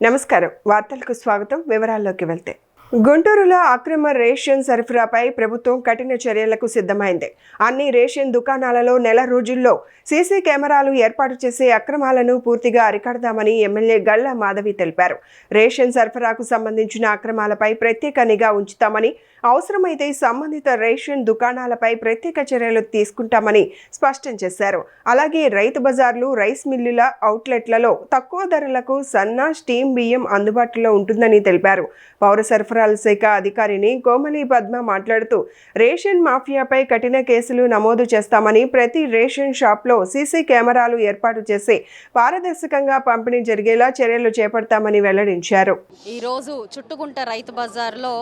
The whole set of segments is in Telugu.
నమస్కారం. వార్తలకు స్వాగతం. వివరాల్లోకి వెళ్తే గుంటూరులో అక్రమ రేషన్ సరఫరాపై ప్రభుత్వం కఠిన చర్యలకు సిద్ధమైంది. అన్ని రేషన్ దుకాణాలలో నెల రోజుల్లో సీసీ కెమెరాలు ఏర్పాటు చేసే అక్రమాలను పూర్తిగా అరికడదామని ఎమ్మెల్యే గల్లా మాధవి తెలిపారు. రేషన్ సరఫరాకు సంబంధించిన అక్రమాలపై ప్రత్యేక నిఘా ఉంచుతామని, అవసరమైతే సంబంధిత రేషన్ దుకాణాలపై ప్రత్యేక చర్యలు తీసుకుంటామని స్పష్టం చేశారు. అలాగే రైతు బజార్లు, రైస్ మిల్లుల అవుట్లెట్లలో తక్కువ ధరలకు సన్న, స్టీమ్ బియ్యం అందుబాటులో ఉంటుందని తెలిపారు. పౌర సరఫరాల శాఖ అధికారిని కోమలి పద్మ మాట్లాడుతూ రేషన్ మాఫియాపై కఠిన కేసులు నమోదు చేస్తామని, ప్రతి రేషన్ షాప్లో సీసీ కెమెరాలు ఏర్పాటు చేసి పారదర్శకంగా పంపిణీ జరిగేలా చర్యలు చేపడతామని వెల్లడించారు. ఈరోజు చుట్టుకుంట రైతు బజార్లో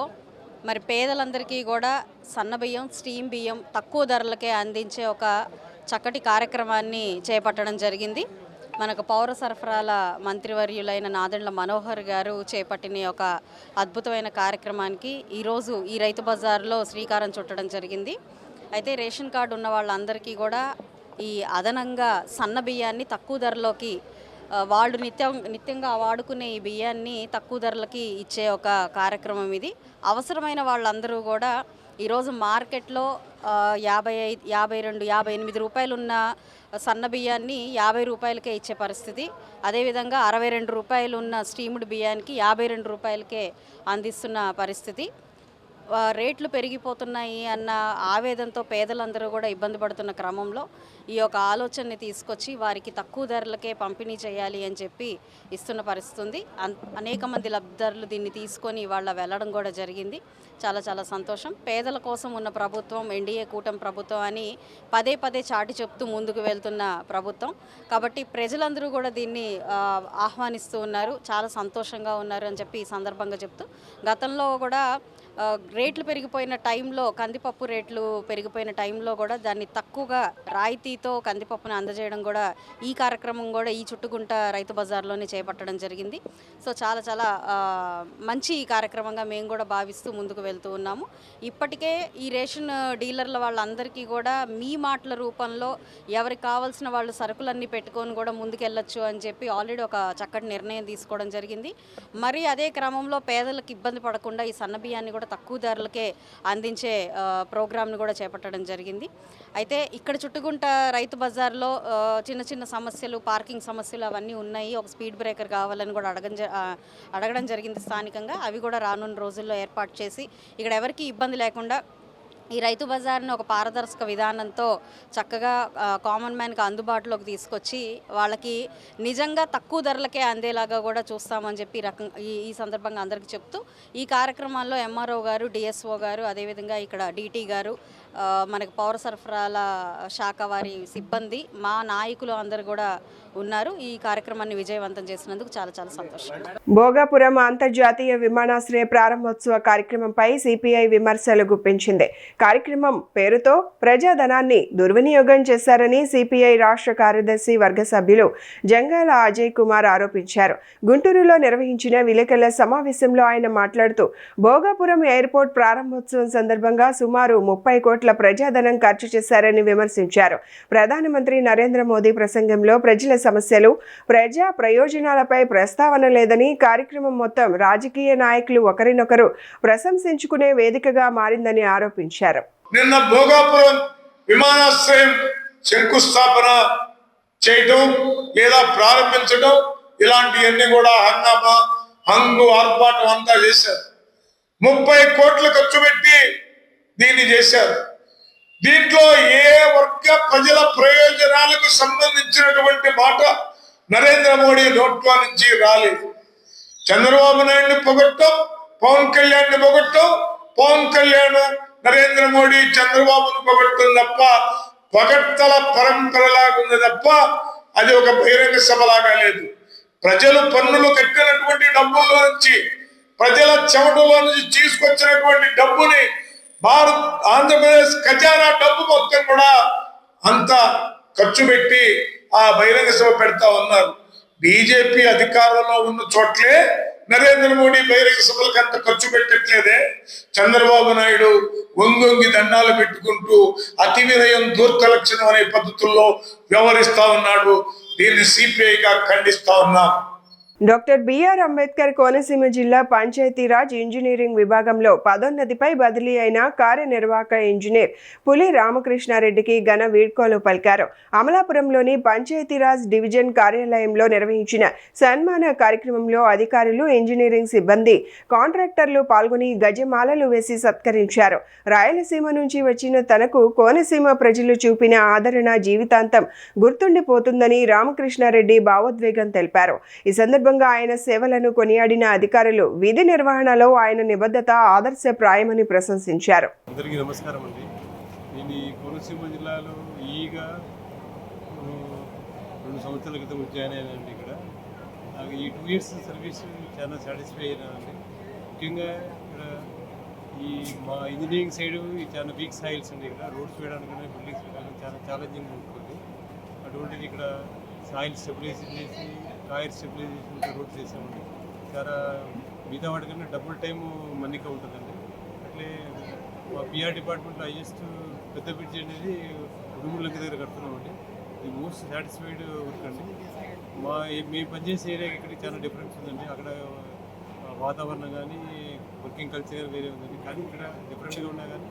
పేదలందరికీ కూడా సన్న బియ్యం, స్టీమ్ బియ్యం తక్కువ ధరలకే అందించే ఒక చక్కటి కార్యక్రమాన్ని చేపట్టడం జరిగింది. మనకు పౌర సరఫరాల మంత్రివర్యులైన నాదెండ్ల మనోహర్ గారు చేపట్టిన ఒక అద్భుతమైన కార్యక్రమానికి ఈరోజు ఈ రైతు బజార్లో శ్రీకారం చుట్టడం జరిగింది. అయితే రేషన్ కార్డు ఉన్న వాళ్ళందరికీ కూడా ఈ అదనంగా సన్న బియ్యాన్ని తక్కువ ధరలోకి వాళ్ళు నిత్యంగా వాడుకునే ఈ బియ్యాన్ని తక్కువ ధరలకి ఇచ్చే ఒక కార్యక్రమం ఇది. అవసరమైన వాళ్ళందరూ కూడా ఈరోజు మార్కెట్లో 52, 58 రూపాయలు ఉన్న సన్న బియ్యాన్ని 50 రూపాయలకే ఇచ్చే పరిస్థితి. అదేవిధంగా 62 రూపాయలు ఉన్న స్టీమ్డ్ బియ్యానికి 52 రూపాయలకే అందిస్తున్న పరిస్థితి. రేట్లు పెరిగిపోతున్నాయి అన్న ఆవేదనతో పేదలందరూ కూడా ఇబ్బంది పడుతున్న క్రమంలో ఈ యొక్క ఆలోచనని తీసుకొచ్చి వారికి తక్కువ ధరలకే పంపిణీ చేయాలి అని చెప్పి ఇస్తున్న పరిస్థితి ఉంది. అనేక మంది లబ్ధిదారులు దీన్ని తీసుకొని వాళ్ళ వెళ్ళడం కూడా జరిగింది. చాలా చాలా సంతోషం. పేదల కోసం ఉన్న ప్రభుత్వం ఎన్డీఏ కూటమి ప్రభుత్వం అని పదే చాటి చెప్తూ ముందుకు వెళ్తున్న ప్రభుత్వం. కాబట్టి ప్రజలందరూ కూడా దీన్ని ఆహ్వానిస్తూ ఉన్నారు, చాలా సంతోషంగా ఉన్నారు అని చెప్పి ఈ సందర్భంగా చెప్తూ, గతంలో కూడా రేట్లు పెరిగిపోయిన టైంలో, కందిపప్పు రేట్లు పెరిగిపోయిన టైంలో కూడా దాన్ని తక్కువగా రాయితీతో కందిపప్పును అందజేయడం కూడా ఈ కార్యక్రమం కూడా ఈ చుట్టుకుంట రైతు బజార్లోనే చేపట్టడం జరిగింది. సో చాలా మంచి కార్యక్రమంగా మేము కూడా భావిస్తూ ముందుకు వెళ్తూ ఉన్నాము. ఇప్పటికే ఈ రేషన్ డీలర్ల వాళ్ళందరికీ కూడా మీ మాటల రూపంలో ఎవరికి కావాల్సిన వాళ్ళు సరుకులన్నీ పెట్టుకొని కూడా ముందుకెళ్ళొచ్చు అని చెప్పి ఆల్రెడీ ఒక చక్కటి నిర్ణయం తీసుకోవడం జరిగింది. మరి అదే క్రమంలో పేదలకు ఇబ్బంది పడకుండా ఈ సన్న బియ్యాన్ని కూడా తక్కువ ధరలకే అందించే ప్రోగ్రామ్ను కూడా చేపట్టడం జరిగింది. అయితే ఇక్కడ చుట్టుకుంట రైతు బజార్లో చిన్న సమస్యలు, పార్కింగ్ సమస్యలు అవన్నీ ఉన్నాయి. ఒక స్పీడ్ బ్రేకర్ కావాలని కూడా అడగడం జరిగింది స్థానికంగా. అవి కూడా రానున్న రోజుల్లో ఏర్పాటు చేసి ఇక్కడ ఎవరికి ఇబ్బంది లేకుండా ఈ రైతు బజార్ని ఒక పారదర్శక విధానంతో చక్కగా కామన్ మ్యాన్కి అందుబాటులోకి తీసుకొచ్చి వాళ్ళకి నిజంగా తక్కువ ధరలకే అందేలాగా కూడా చూస్తామని చెప్పి ఈ సందర్భంగా అందరికీ చెప్తూ, ఈ కార్యక్రమాల్లో ఎంఆర్ఓ గారు, డిఎస్ఓ గారు, అదేవిధంగా ఇక్కడ డిటి గారు, మనకు పౌర సరఫరాల శాఖ వారి సిబ్బంది, మా నాయకులు అందరూ కూడా ఉన్నారు. ఈ కార్యక్రమాన్ని విజయవంతం చేసినందుకు చాలా సంతోషం. భోగాపురం అంతర్జాతీయ విమానాశ్రయ ప్రారంభోత్సవ కార్యక్రమంపై సిపిఐ విమర్శలు గుప్పించింది. కార్యక్రమం పేరుతో ప్రజాధనాన్ని దుర్వినియోగం చేశారని సిపిఐ రాష్ట్ర కార్యదర్శి వర్గ సభ్యులు జంగాల అజయ్ కుమార్ ఆరోపించారు. గుంటూరులో నిర్వహించిన విలేకరుల సమావేశంలో ఆయన మాట్లాడుతూ, భోగాపురం ఎయిర్పోర్ట్ ప్రారంభోత్సవం సందర్భంగా సుమారు 30 కోట్ల ప్రజాధనం ఖర్చు చేశారని విమర్శించారు. ప్రధానమంత్రి నరేంద్ర మోదీ ప్రసంగంలో ప్రజల సమస్యలు, ప్రజా ప్రయోజనాలపై ప్రస్తావన లేదని, కార్యక్రమం మొత్తం రాజకీయ నాయకులు ఒకరినొకరు ప్రశంసించుకునే వేదికగా మారిందని ఆరోపించారు. నిన్న భోగాపురం విమానాశ్రయం శంకుస్థాపన చేయడం లేదా ప్రారంభించడం ఇలాంటివన్నీ కూడా హంగామా, హంగు, ఆర్పాటం అంతా చేశారు. 30 కోట్లు ఖర్చు పెట్టి దీన్ని చేశారు. దీంట్లో ఏ వర్గ ప్రజల ప్రయోజనాలకు సంబంధించినటువంటి మాట నరేంద్ర మోడీ నోట్లో నుంచి రాలేదు. చంద్రబాబు నాయుడిని పొగట్టం, పవన్ కళ్యాణ్ని పొగట్టం, పవన్ కళ్యాణ్ నరేంద్ర మోడీ చంద్రబాబును పొగట్టం తప్ప పొగట్టల పరంపరలాగుంది తప్ప అది ఒక బహిరంగ సభలాగా లేదు. ప్రజలు పన్నులు కట్టినటువంటి డబ్బుల్లో నుంచి, ప్రజల చెమటలో నుంచి తీసుకొచ్చినటువంటి డబ్బుని ఆంధ్రప్రదేశ్ ఖజానా డబ్బు మొత్తం కూడా అంత ఖర్చు పెట్టి ఆ బహిరంగ సభ పెడతా ఉన్నారు. బీజేపీ అధికారంలో ఉన్న చోట్లే నరేంద్ర మోడీ బహిరంగ సభలకు అంత ఖర్చు పెట్టట్లేదే. చంద్రబాబు నాయుడు వంగొంగి దండాలు పెట్టుకుంటూ అతి వినయం, ధూర్త లక్షణం అనే పద్ధతుల్లో వ్యవహరిస్తా ఉన్నాడు. దీన్ని సిపిఐగా ఖండిస్తా ఉన్నాం. డాక్టర్ బిఆర్ అంబేద్కర్ కోనసీమ జిల్లా పంచాయతీరాజ్ ఇంజనీరింగ్ విభాగంలో పదోన్నతిపై బదిలీ అయిన కార్యనిర్వాహక ఇంజనీర్ పులి రామకృష్ణారెడ్డికి ఘన వీడ్కోలు పలికారు. అమలాపురంలోని పంచాయతీరాజ్ డివిజన్ కార్యాలయంలో నిర్వహించిన సన్మాన కార్యక్రమంలో అధికారులు, ఇంజనీరింగ్ సిబ్బంది, కాంట్రాక్టర్లు పాల్గొని గజమాలలు వేసి సత్కరించారు. రాయలసీమ నుంచి వచ్చిన తనకు కోనసీమ ప్రజలు చూపిన ఆదరణ జీవితాంతం గుర్తుండిపోతుందని రామకృష్ణారెడ్డి భావోద్వేగం తెలిపారు. ఈ సందర్భంగా ఆయన సేవలను కొనియాడిన అధికారులు విధి నిర్వహణలో ఆయన నిబద్ధత ఆదర్శప్రాయమని ప్రశంసించారు. అందరికీ నమస్కారం అండి. నేను ఈ కోనసీమ జిల్లాలో ఈగా 2 సంవత్సరాల క్రితం జాయిన్ అయినానండి. ఇక్కడ నాకు ఈ 2 years సర్వీస్ చాలా సాటిస్ఫై అయినానండి. ముఖ్యంగా ఇక్కడ ఈ మా ఇంజనీరింగ్ సైడ్ చాలా వీక్ సాయిల్స్ అండి. ఇక్కడ రోడ్స్ వేయడానికి, బిల్డింగ్స్ వేయడానికి చాలా ఛాలెంజింగ్ ఉంటుంది. అటువంటిది ఇక్కడ సాయిల్ స్టెబిలైజేషన్ చేసి, టైర్ స్టెబిలైజేషన్ రోడ్స్ చేసామండి. చాలా మిగతా వాటికన్నా డబుల్ టైము మన్నిక ఉంటుందండి. అట్లే మా పిఆర్ డిపార్ట్మెంట్లో హైయెస్ట్ పెద్ద బ్రిడ్జ్ అనేది ఉడుములకి దగ్గర కడుతున్నామండి. ఇది మోస్ట్ సాటిస్ఫైడ్ వర్క్ అండి. మేము పనిచేసే ఏరియాకి ఇక్కడికి చాలా డిఫరెన్స్ ఉందండి. అక్కడ వాతావరణం కానీ, వర్కింగ్ కల్చర్ వేరే ఉందండి. కానీ ఇక్కడ డిఫరెంట్గా ఉన్నా కానీ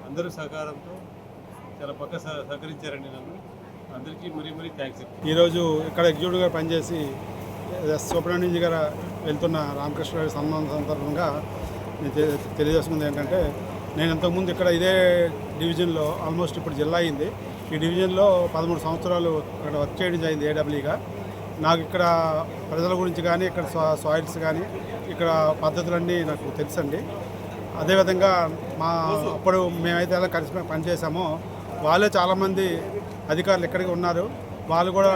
అందరూ సహకారంతో చాలా పక్క సహకరించారండి. నన్ను అందరికీ మరీ థ్యాంక్స్. ఈరోజు ఇక్కడ ఎగ్జిక్యూటివ్గా పనిచేసి సూపరింటెండెంట్ గారు వెళ్తున్న రామకృష్ణ సన్మానం సందర్భంగా నేను తెలియజేసుకుంది ఏంటంటే, నేను ఇంతకుముందు ఇక్కడ ఇదే డివిజన్లో ఆల్మోస్ట్ ఇప్పుడు జిల్లా అయింది. ఈ డివిజన్లో 13 సంవత్సరాలు ఇక్కడ వర్క్ చేయడం జరిగింది ఏడబ్ల్యూగా. నాకు ఇక్కడ ప్రజల గురించి కానీ, ఇక్కడ సాయిల్స్ కానీ, ఇక్కడ పద్ధతులన్నీ నాకు తెలుసండి. అదేవిధంగా అప్పుడు మేమైతే ఎలా కలిసి పనిచేసామో వాళ్ళే చాలామంది అధికారులు ఎక్కడికి ఉన్నారు. వాళ్ళు కూడా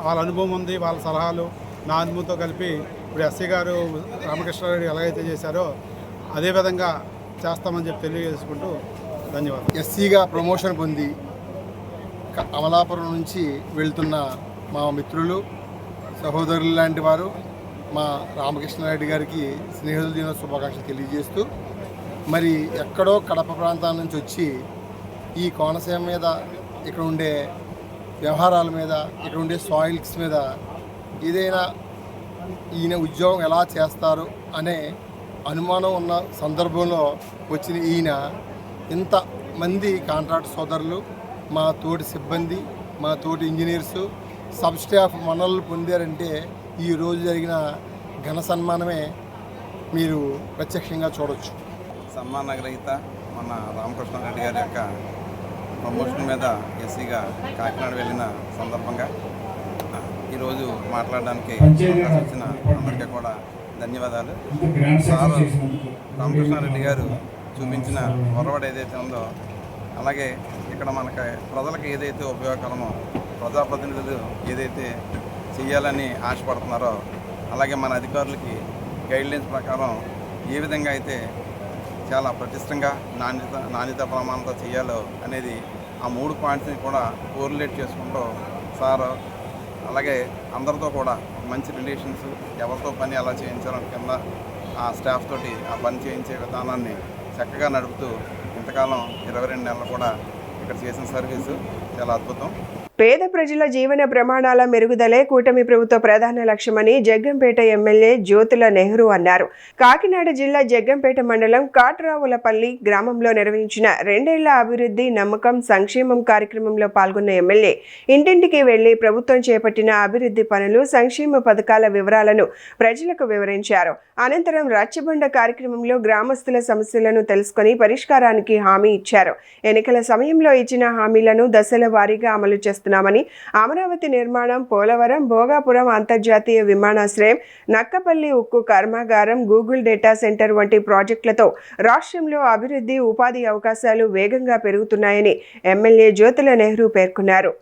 వాళ్ళ అనుభవం ఉంది, వాళ్ళ సలహాలు నా అనుభవంతో కలిపి ఇప్పుడు ఎస్సీ గారు రామకృష్ణారెడ్డి ఎలాగైతే చేశారో అదేవిధంగా చేస్తామని చెప్పి తెలియజేసుకుంటూ ధన్యవాదాలు. ఎస్సీగా ప్రమోషన్ పొంది అమలాపురం నుంచి వెళ్తున్న మా మిత్రులు, సహోదరులు లాంటి వారు మా రామకృష్ణారెడ్డి గారికి స్నేహితుల దిన శుభాకాంక్షలు తెలియజేస్తూ, మరి ఎక్కడో కడప ప్రాంతాల నుంచి వచ్చి ఈ కోనసీమ మీద, ఇక్కడ ఉండే వ్యవహారాల మీద, ఇక్కడ ఉండే సాయిల్స్ మీద ఏదైనా ఈయన ఉద్యోగం ఎలా చేస్తారు అనే అనుమానం ఉన్న సందర్భంలో వచ్చిన ఈయన ఇంతమంది కాంట్రాక్ట్ సోదరులు, మా తోటి సిబ్బంది, మా తోటి ఇంజనీర్సు, సబ్ స్టాఫ్ మనల్ని పొందారంటే ఈరోజు జరిగిన ఘన సన్మానమే మీరు ప్రత్యక్షంగా చూడవచ్చు. సన్మాన గ్రహీత మన రామకృష్ణారెడ్డి గారి యొక్క ప్రమోషన్ మీద ఎస్సీగా కాకినాడ వెళ్ళిన సందర్భంగా ఈరోజు మాట్లాడడానికి వచ్చిన అందరికీ కూడా ధన్యవాదాలు. సార్ రామకృష్ణారెడ్డి గారు చూపించిన ఒరవడి ఏదైతే ఉందో, అలాగే ఇక్కడ మనకి ప్రజలకు ఏదైతే ఉపయోగకరమో, ప్రజాప్రతినిధులు ఏదైతే చేయాలని ఆశపడుతున్నారో, అలాగే మన అధికారులకి గైడ్లైన్స్ ప్రకారం ఏ విధంగా అయితే చాలా ప్రతిష్టంగా నాణ్యత ప్రమాణంతో చేయాలో అనేది ఆ 3 పాయింట్స్ని కూడా కోరిలేట్ చేసుకుంటూ సార్ అలాగే అందరితో కూడా మంచి రిలేషన్స్, ఎవరితో పని ఎలా చేయించాలో కింద ఆ స్టాఫ్ తోటి ఆ పని చేయించే విధానాన్ని చక్కగా నడుపుతూ ఇంతకాలం 22 నెలలు కూడా ఇక్కడ చేసిన సర్వీసు చాలా అద్భుతం. పేద ప్రజల జీవన ప్రమాణాల మెరుగుదలే కూటమి ప్రభుత్వ ప్రధాన లక్ష్యమని జగ్గంపేట ఎమ్మెల్యే జ్యోతుల నెహ్రూ అన్నారు. కాకినాడ జిల్లా జగ్గంపేట మండలం కాట్రావులపల్లి గ్రామంలో నిర్వహించిన 2 ఏళ్ల అభివృద్ధి, నమ్మకం, సంక్షేమం కార్యక్రమంలో పాల్గొన్న ఎమ్మెల్యే ఇంటింటికి వెళ్లి ప్రభుత్వం చేపట్టిన అభివృద్ధి పనులు, సంక్షేమ పథకాల వివరాలను ప్రజలకు వివరించారు. అనంతరం రచ్చబండ కార్యక్రమంలో గ్రామస్తుల సమస్యలను తెలుసుకుని పరిష్కారానికి హామీ ఇచ్చారు. ఎన్నికల సమయంలో ఇచ్చిన హామీలను దశల వారీగా అమలు చేస్తున్నారు. అమరావతి నిర్మాణం, పోలవరం, భోగాపురం అంతర్జాతీయ విమానాశ్రయం, నక్కపల్లి ఉక్కు కర్మాగారం, గూగుల్ డేటా సెంటర్ వంటి ప్రాజెక్టులతో రాష్ట్రంలో అభివృద్ధి, ఉపాధి అవకాశాలు వేగంగా పెరుగుతున్నాయని ఎమ్మెల్యే జ్యోతుల నెహ్రూ పేర్కొన్నారు.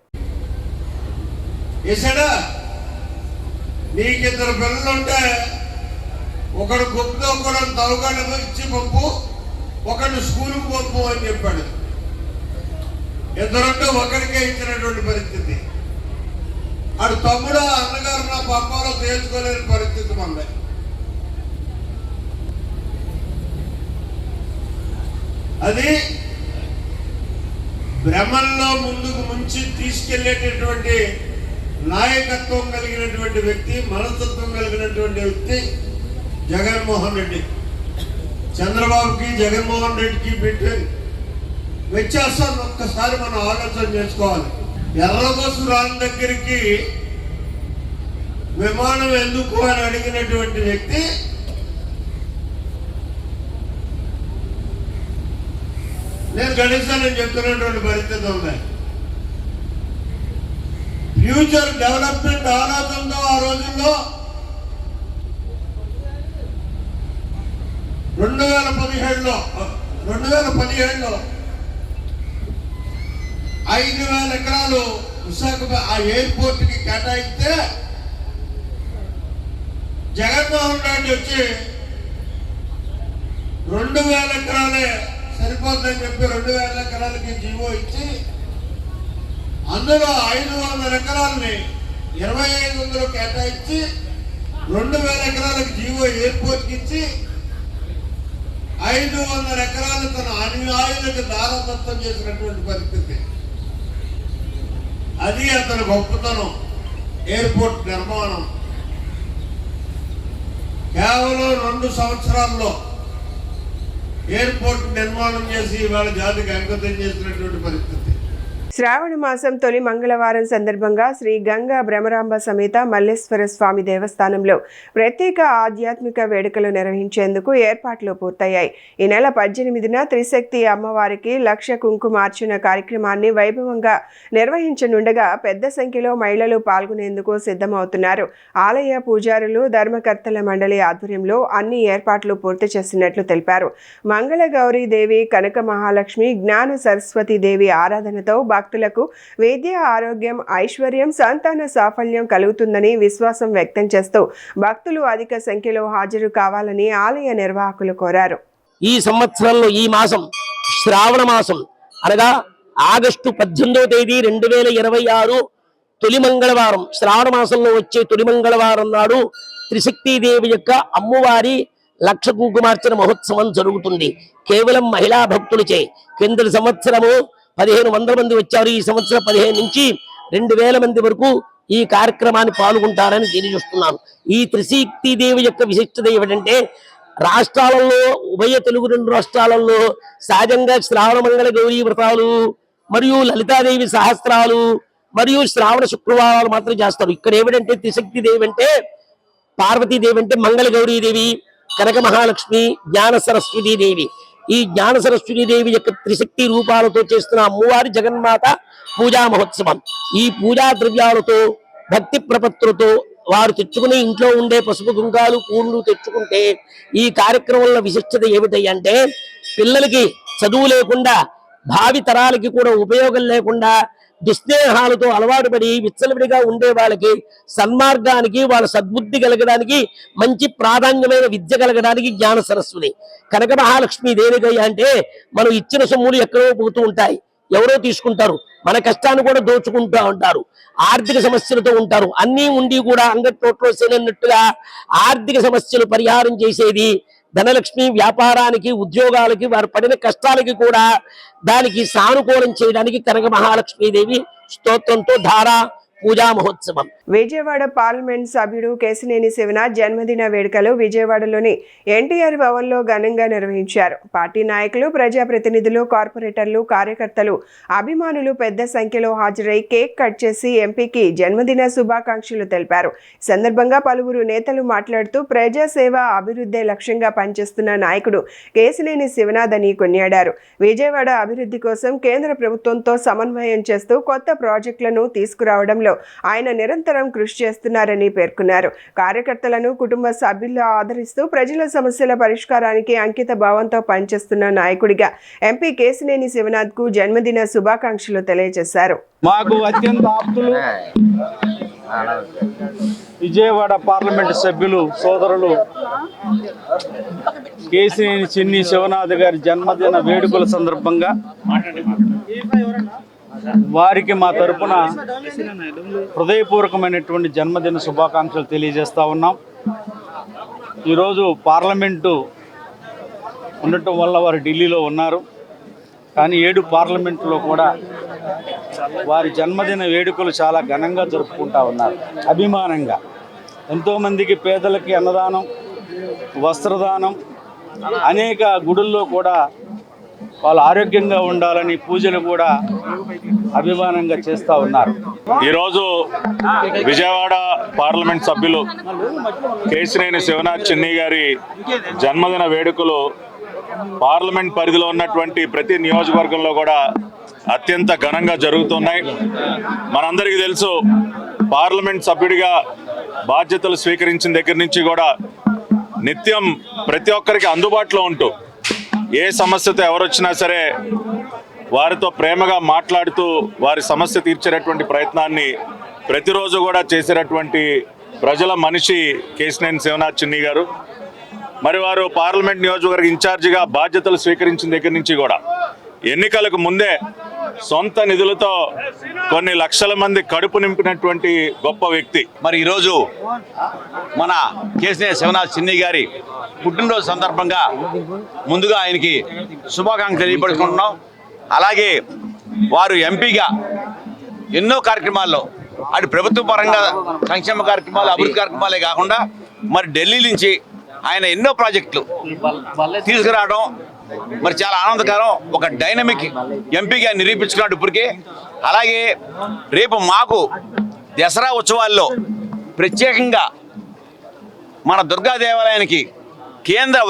ఇద్దరుంటే ఒకరికే ఇచ్చినటువంటి పరిస్థితి. అటు తమ్ముడు, అన్నగారు నా పంపలో తేల్చుకోలేని పరిస్థితి మంది. అది భ్రమంలో ముందుకు ముంచి తీసుకెళ్లేటటువంటి నాయకత్వం కలిగినటువంటి వ్యక్తి, మనస్తత్వం కలిగినటువంటి వ్యక్తి జగన్మోహన్ రెడ్డి. చంద్రబాబుకి జగన్మోహన్ రెడ్డికి బిట్వీన్ వ్యత్యాసాన్ని ఒక్కసారి మనం ఆలోచన చేసుకోవాలి. ఎర్రబస్సు రాని దగ్గరికి విమానం ఎందుకు అని అడిగినటువంటి వ్యక్తి నేను గణిస్తానని చెప్తున్నటువంటి పరిస్థితి ఉంది. ఫ్యూచర్ డెవలప్మెంట్ ఆలోచనతో ఆ రోజుల్లో 2017లో 5,000 ఎకరాలు విశాఖపట్నం ఆ ఎయిర్పోర్ట్ కి కేటాయిస్తే జగన్మోహన్ రెడ్డి వచ్చి 2,000 ఎకరాలే సరిపోతుందని చెప్పి 2,000 ఎకరాలకి జీవో ఇచ్చి అందులో 500 ఎకరాలని 2,500 కేటాయించి 2,000 ఎకరాలకు జీవో ఎయిర్పోర్ట్కి ఇచ్చి 500 ఎకరాలు తన అనుయాయులకు దారదత్తం చేసినటువంటి పరిస్థితి. అది అతని గొప్పతనం. ఎయిర్పోర్ట్ నిర్మాణం కేవలం 2 సంవత్సరాల్లో ఎయిర్పోర్ట్ నిర్మాణం చేసి ఇవాళ జాతికి అంకితం చేసినటువంటి పరిస్థితి. శ్రావణ మాసం తొలి మంగళవారం సందర్భంగా శ్రీ గంగా భ్రమరాంబ సమేత మల్లేశ్వర స్వామి దేవస్థానంలో ప్రత్యేక ఆధ్యాత్మిక వేడుకలు నిర్వహించేందుకు ఏర్పాట్లు పూర్తయ్యాయి. ఈ నెల 18న త్రిశక్తి అమ్మవారికి లక్ష కుంకుమార్చన కార్యక్రమాన్ని వైభవంగా నిర్వహించనుండగా పెద్ద సంఖ్యలో మహిళలు పాల్గొనేందుకు సిద్ధమవుతున్నారు. ఆలయ పూజారులు, ధర్మకర్తల మండలి ఆధ్వర్యంలో అన్ని ఏర్పాట్లు పూర్తి చేసినట్లు తెలిపారు. మంగళ గౌరీ దేవి, కనక మహాలక్ష్మి, జ్ఞాన సరస్వతి దేవి ఆరాధనతో భక్తులకు విద్య, ఆరోగ్యం, ఐశ్వర్యం, సంతాన సాఫల్యం కలుగుతుందని విశ్వాసం వ్యక్తం చేస్తూ భక్తులు అధిక సంఖ్యలో హాజరు కావాలని ఆలయ నిర్వాహకులు కోరారు. ఈ సంవత్సరంలో ఈ మాసం శ్రావణ మాసం అనగా ఆగస్టు 18వ తేదీ 2026 తొలి మంగళవారం, శ్రావణ మాసంలో వచ్చే తొలి మంగళవారం నాడు త్రిశక్తిదేవి యొక్క అమ్మవారి లక్ష కుంకుమార్చన మహోత్సవం జరుగుతుంది. కేవలం మహిళా భక్తులచే. కిందటి సంవత్సరము 1,500 మంది వచ్చారు. ఈ సంవత్సరం 15 నుంచి 2,000 మంది వరకు ఈ కార్యక్రమాన్ని పాల్గొంటారని తెలియజేస్తున్నాను. ఈ త్రిశక్తిదేవి యొక్క విశిష్టత ఏమిటంటే, రాష్ట్రాలలో ఉభయ తెలుగు 2 రాష్ట్రాలలో సహజంగా శ్రావణ మంగళ గౌరీ వ్రతాలు మరియు లలితాదేవి సహస్రాలు మరియు శ్రావణ శుక్రవారాలు మాత్రం చేస్తారు. ఇక్కడ ఏమిటంటే త్రిశక్తిదేవి అంటే పార్వతీదేవి అంటే మంగళ గౌరీదేవి, కనక మహాలక్ష్మి, జ్ఞాన సరస్వతి దేవి. ఈ జ్ఞాన సరస్వతి దేవి యొక్క త్రిశక్తి రూపాలతో చేస్తున్న అమ్మవారి జగన్మాత పూజా మహోత్సవం. ఈ పూజా ద్రవ్యాలతో, భక్తి ప్రపత్తులతో వారు తెచ్చుకుని ఇంట్లో ఉండే పసుపు కుంకాలు, పూలు తెచ్చుకుంటే ఈ కార్యక్రమంలో విశిష్టత ఏమిటంటే, పిల్లలకి చదువు లేకుండా, భావి తరాలకి కూడా ఉపయోగం లేకుండా దుస్నేహాలతో అలవాటు పడి విచ్చలవిడిగా ఉండే వాళ్ళకి సన్మార్గానికి, వాళ్ళ సద్బుద్ధి కలగడానికి, మంచి ప్రాధాన్యమైన విద్య కలగడానికి జ్ఞాన సరస్వతి. కనక మహాలక్ష్మి దేనికయ్యా అంటే, మనం ఇచ్చిన సొమ్ములు ఎక్కడో పోతూ ఉంటాయి, ఎవరో తీసుకుంటారు, మన కష్టాన్ని కూడా దోచుకుంటూ ఉంటారు, ఆర్థిక సమస్యలతో ఉంటారు. అన్నీ ఉండి కూడా అంగట్లోట్లో సేనన్నట్టుగా ఆర్థిక సమస్యలు పరిహారం చేసేది ధనలక్ష్మి. వ్యాపారానికి, ఉద్యోగాలకి, వారు పడిన కష్టాలకి కూడా దానికి సానుకూలం చేయడానికి కనక మహాలక్ష్మీదేవి స్తోత్రంతో ధారా పూజా మహోత్సవం. విజయవాడ పార్లమెంట్ సభ్యుడు కేశినేని శివనాథ్ జన్మదిన వేడుకలు విజయవాడలోని ఎన్టీఆర్ భవన్లో ఘనంగా నిర్వహించారు. పార్టీ నాయకులు, ప్రజాప్రతినిధులు, కార్పొరేటర్లు, కార్యకర్తలు, అభిమానులు పెద్ద సంఖ్యలో హాజరై కేక్ కట్ చేసి ఎంపీకి జన్మదిన శుభాకాంక్షలు తెలిపారు. ఈ సందర్భంగా పలువురు నేతలు మాట్లాడుతూ ప్రజాసేవ, అభివృద్ధి లక్ష్యంగా పనిచేస్తున్న నాయకుడు కేశినేని శివనాథ్ అని కొనియాడారు. విజయవాడ అభివృద్ధి కోసం కేంద్ర ప్రభుత్వంతో సమన్వయం చేస్తూ కొత్త ప్రాజెక్టులను తీసుకురావడంలో ఆయన నిరంతరం కృషి చేస్తున్నారని పేర్కొన్నారు. కార్యకర్తలను కుటుంబ సభ్యులు ఆదరిస్తూ ప్రజల సమస్యల పరిష్కారానికి అంకిత భావంతో పనిచేస్తున్న నాయకుడిగా ఎంపీ కేశినేని శివనాథ్ కు జన్మదిన శుభాకాంక్షలు తెలియజేశారు. మాకు అత్యంత ఆప్తులు విజయవాడ పార్లమెంటు సభ్యులు సోదరులు కేశినేని చిన్ని శివనాథ్ గారి జన్మదిన వేడుకల సందర్భంగా వారికి మా తరపున హృదయపూర్వకమైనటువంటి జన్మదిన శుభాకాంక్షలు తెలియజేస్తూ ఉన్నాం. ఈరోజు పార్లమెంటు ఉండటం వల్ల వారు ఢిల్లీలో ఉన్నారు, కానీ 7 పార్లమెంటులో కూడా వారి జన్మదిన వేడుకలు చాలా ఘనంగా జరుపుకుంటా ఉన్నారు. అభిమానంగా ఎంతోమందికి పేదలకి అన్నదానం, వస్త్రదానం, అనేక గుడుల్లో కూడా వాళ్ళు ఆరోగ్యంగా ఉండాలని పూజలు కూడా అభిమానంగా చేస్తూ ఉన్నారు. ఈరోజు విజయవాడ పార్లమెంట్ సభ్యులు కేశినేని శివనాథ్ చిన్ని గారి జన్మదిన వేడుకలు పార్లమెంట్ పరిధిలో ఉన్నటువంటి ప్రతి నియోజకవర్గంలో కూడా అత్యంత ఘనంగా జరుగుతున్నాయి. మనందరికీ తెలుసు, పార్లమెంట్ సభ్యుడిగా బాధ్యతలు స్వీకరించిన దగ్గర నుంచి కూడా నిత్యం ప్రతి ఒక్కరికి అందుబాటులో ఉంటూ ఏ సమస్యతో ఎవరు వచ్చినా సరే వారితో ప్రేమగా మాట్లాడుతూ వారి సమస్య తీర్చేటటువంటి ప్రయత్నాన్ని ప్రతిరోజు కూడా చేసేటటువంటి ప్రజల మనిషి కేశినేని శివనాథ్ చిన్ని గారు. మరి వారు పార్లమెంట్ నియోజకవర్గ ఇన్ఛార్జిగా బాధ్యతలు స్వీకరించిన దగ్గర నుంచి కూడా ఎన్నికలకు ముందే సొంత నిధులతో కొన్ని లక్షల మంది కడుపు నింపినటువంటి గొప్ప వ్యక్తి. మరి ఈరోజు మన కేశినేని శివనాథ్ చిన్ని గారి పుట్టినరోజు సందర్భంగా ముందుగా ఆయనకి శుభాకాంక్షలు తెలియపరుచుకుంటున్నాం. అలాగే వారు ఎంపీగా ఎన్నో కార్యక్రమాల్లో అటు ప్రభుత్వ పరంగా సంక్షేమ కార్యక్రమాలు, అభివృద్ధి కార్యక్రమాలే కాకుండా మరి ఢిల్లీ నుంచి ఆయన ఎన్నో ప్రాజెక్టులు తీసుకురావడం మరి చాలా ఆనందకరం. ఒక డైనమిక్ ఎంపీగా నిరూపించుకున్నాడు ఇప్పటికే. అలాగే రేపు మాకు దసరా ఉత్సవాల్లో ప్రత్యేకంగా మన దుర్గా దేవాలయానికి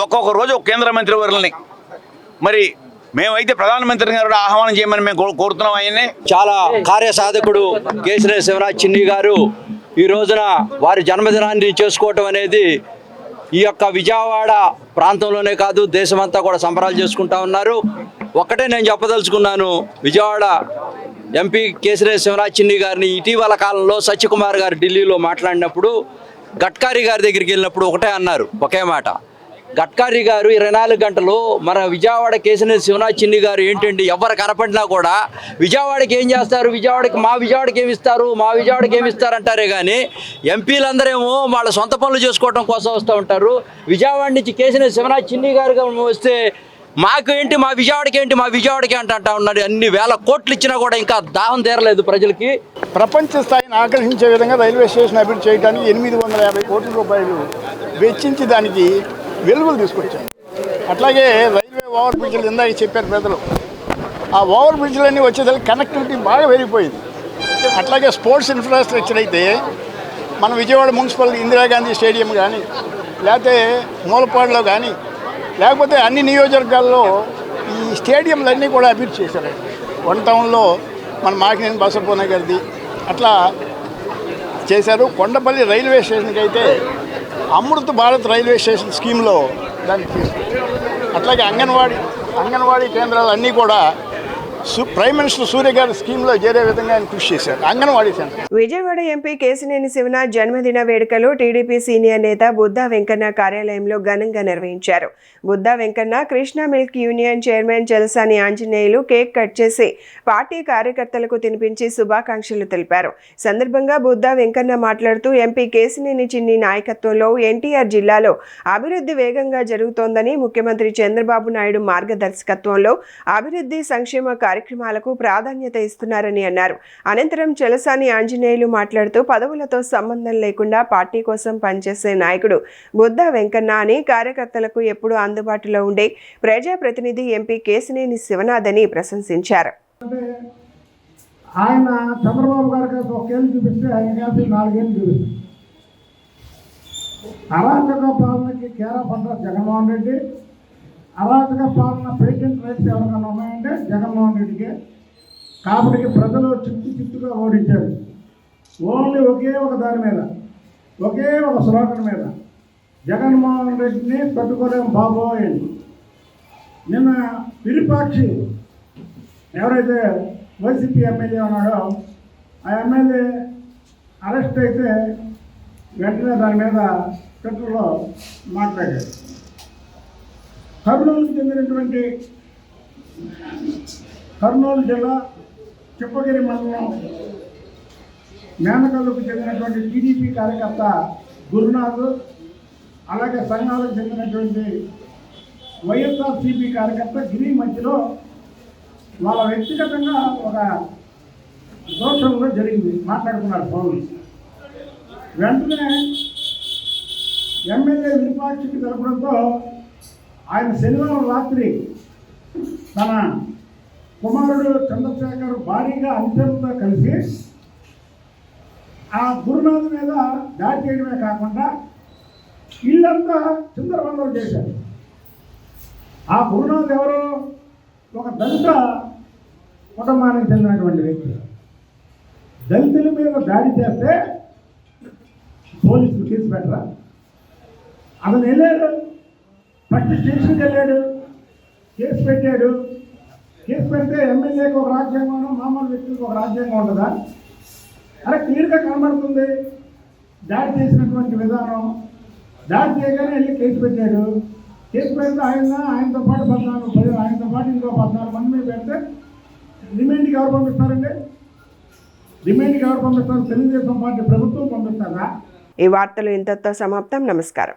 ఒక్కొక్క రోజు ఒక కేంద్ర మంత్రి వర్యులని మరి మేమైతే ప్రధానమంత్రి గారు ఆహ్వానం చేయమని మేము కోరుతున్నాం. ఆయన్ని చాలా కార్యసాధకుడు కేశినేని శివనాథ్ చిన్ని గారు ఈ రోజున వారి జన్మదినాన్ని చేసుకోవటం అనేది ఈ యొక్క విజయవాడ ప్రాంతంలోనే కాదు, దేశమంతా కూడా సంబరాలు చేసుకుంటా ఉన్నారు. ఒక్కటే నేను చెప్పదలుచుకున్నాను, విజయవాడ ఎంపీ కేశినేని శివనాథ్ చిన్ని గారిని ఇటీవల కాలంలో సత్యకుమార్ గారు ఢిల్లీలో మాట్లాడినప్పుడు గడ్కరీ గారి దగ్గరికి వెళ్ళినప్పుడు ఒకటే అన్నారు, ఒకే మాట. గడ్కరీ గారు 24 గంటలు మన విజయవాడ కేశినేని శివనాథ్ చిన్ని గారు ఏంటండి ఎవరు కనపడినా కూడా విజయవాడకి ఏం చేస్తారు, మా విజయవాడకి ఏమి ఇస్తారు, మా విజయవాడకి ఏమి ఇస్తారు అంటారే కానీ ఎంపీలందరేమో వాళ్ళ సొంత పనులు చేసుకోవడం కోసం వస్తూ ఉంటారు. విజయవాడ నుంచి కేశినేని శివనాథ్ చిన్ని గారు వస్తే మాకు ఏంటి, మా విజయవాడకి అంటా ఉన్నారు. అన్ని వేల కోట్లు ఇచ్చినా కూడా ఇంకా దాహం తీరలేదు ప్రజలకి. ప్రపంచ స్థాయిని ఆకర్షించే విధంగా రైల్వే స్టేషన్ అభివృద్ధి చేయడానికి 850 కోట్ల రూపాయలు వెచ్చించి దానికి వెలుగులు తీసుకొచ్చారు. అట్లాగే రైల్వే ఓవర్ బ్రిడ్జ్లు ఇందాక చెప్పారు పెద్దలు, ఆ ఓవర్ బ్రిడ్జ్లన్నీ వచ్చేసరికి కనెక్టివిటీ బాగా పెరిగిపోయింది. అట్లాగే స్పోర్ట్స్ ఇన్ఫ్రాస్ట్రక్చర్ అయితే మన విజయవాడ మున్సిపల్ ఇందిరాగాంధీ స్టేడియం కానీ, లేకపోతే మూలపాడులో కానీ, లేకపోతే అన్ని నియోజకవర్గాల్లో ఈ స్టేడియంలన్నీ కూడా అభివృద్ధి చేశారు. వన్ టౌన్లో మన మాకినేని బసవపూర్ణ గారిది అట్లా చేశారు. కొండపల్లి రైల్వే స్టేషన్కి అయితే అమృత్ భారత్ రైల్వే స్టేషన్ స్కీమ్లో దాన్ని తీసుకొచ్చారు. అట్లాగే అంగన్వాడీ కేంద్రాలు అన్నీ కూడా ప్రైమ్ మినిస్టర్ సూర్య గారి స్కీమ్లో చేరే విధంగా ఆయన కృషి చేశారు. అంగన్వాడీ సెంటర్. విజయవాడ ఎంపీ కేశినేని శివనాథ్ జన్మదిన వేడుకలు టీడీపీ సీనియర్ నేత బుద్దా వెంకన్న కార్యాలయంలో ఘనంగా నిర్వహించారు. Budda Venkanna Krishna milk union chairman Chalasani Anjaneyulu cake cut చేసి పార్టీ కార్యకర్తలకు తినిపించి శుభాకాంక్షలు తెలిపారు. సందర్భంగా బుద్దా వెంకన్న మాట్లాడుతూ ఎంపీ కేశినేని చిన్ని నాయకత్వంలో ఎన్టీఆర్ జిల్లాలో అభివృద్ధి వేగంగా జరుగుతోందని, ముఖ్యమంత్రి చంద్రబాబు నాయుడు మార్గదర్శకత్వంలో అభివృద్ధి సంక్షేమ కార్యక్రమాలకు ప్రాధాన్యత ఇస్తున్నారని అన్నారు. అనంతరం చలసాని ఆంజనేయులు మాట్లాడుతూ పదవులతో సంబంధం లేకుండా పార్టీ కోసం పనిచేసే నాయకుడు బుద్దా వెంకన్న అని, కార్యకర్తలకు ఎప్పుడూ అందుబాటులో ఉండే ప్రజాప్రతినిధి ఎంపీ కేశినేని శివనాథ్ అని ప్రశంసించారు. ఆయన చంద్రబాబు గారికి ఒకేళ్ళు చూపిస్తే ఆయన 4 ఏళ్ళు చూపిస్తారు. అరాచక పాలనకి కేరాఫ్ అంటారు జగన్మోహన్ రెడ్డి. అరాచక పాలన పేటెంట్ రైట్స్ ఎవరికైనా ఉన్నాయంటే జగన్మోహన్ రెడ్డికే. కాబట్టి ప్రజలు చిత్తుగా ఓడించారు. ఓన్లీ ఒకే ఒక దాని మీద, ఒకే ఒక స్లోగన్ మీద జగన్మోహన్ రెడ్డిని తట్టుకోలేము బాబోయ్. నిన్న విరూపాక్షి ఎవరైతే వైసీపీ ఎమ్మెల్యే ఉన్నాడో ఆ ఎమ్మెల్యే అరెస్ట్ అయితే వెంటనే దాని మీద ట్విట్టర్లో మాట్లాడారు. కర్నూలు జిల్లా చిప్పగిరి మండలం మేనకల్లుకు చెందినటువంటి టీడీపీ కార్యకర్త గురునాథ్, అలాగే సంఘాలకు చెందినటువంటి వైఎస్ఆర్సీపీ కార్యకర్త గిరి మధ్యలో వాళ్ళ వ్యక్తిగతంగా ఒక దోషంలో జరిగింది మాట్లాడుకున్నారు ఫోన్లు. వెంటనే ఎమ్మెల్యే విరూపాక్షకి తెలపడంతో ఆయన శనివారం రాత్రి తన కుమారుడు చంద్రశేఖర్ భారీగా అనుచరులతో కలిసి ఆ గురునాథ్ మీద దాడి చేయడమే కాకుండా ఇల్లంతా చిందరవందరూ చేశారు. ఆ గురునాథ్ ఎవరో ఒక దళిత కుటుంబానికి చెందినటువంటి వ్యక్తి. దళితుల మీద దాడి చేస్తే పోలీసులు కేసు పెట్టరా? అతను వెళ్ళాడు, ఫస్ట్ స్టేషన్కి వెళ్ళాడు, కేసు పెట్టాడు. కేసు పెడితే ఎమ్మెల్యేకి ఒక రాజ్యాంగం, మామూలు వ్యక్తులకు ఒక రాజ్యాంగం ఉంటుందా? అలా క్లియర్గా కనబడుతుంది దాడి చేసినటువంటి విధానం. దాడి చేయగానే వెళ్ళి కేసు పెట్టాడు. కేసు పెడితే ఆయనతో పాటు 14 ఆయనతో పాటు ఇంకో 14 మంది మీద పెడితే రిమైండ్కి ఎవరు పంపిస్తారండి? రిమైండ్కి ఎవరు పంపిస్తారు? తెలుగుదేశం పార్టీ ప్రభుత్వం పంపిస్తారా? ఈ వార్తలు ఇంతటితో సమాప్తం. నమస్కారం.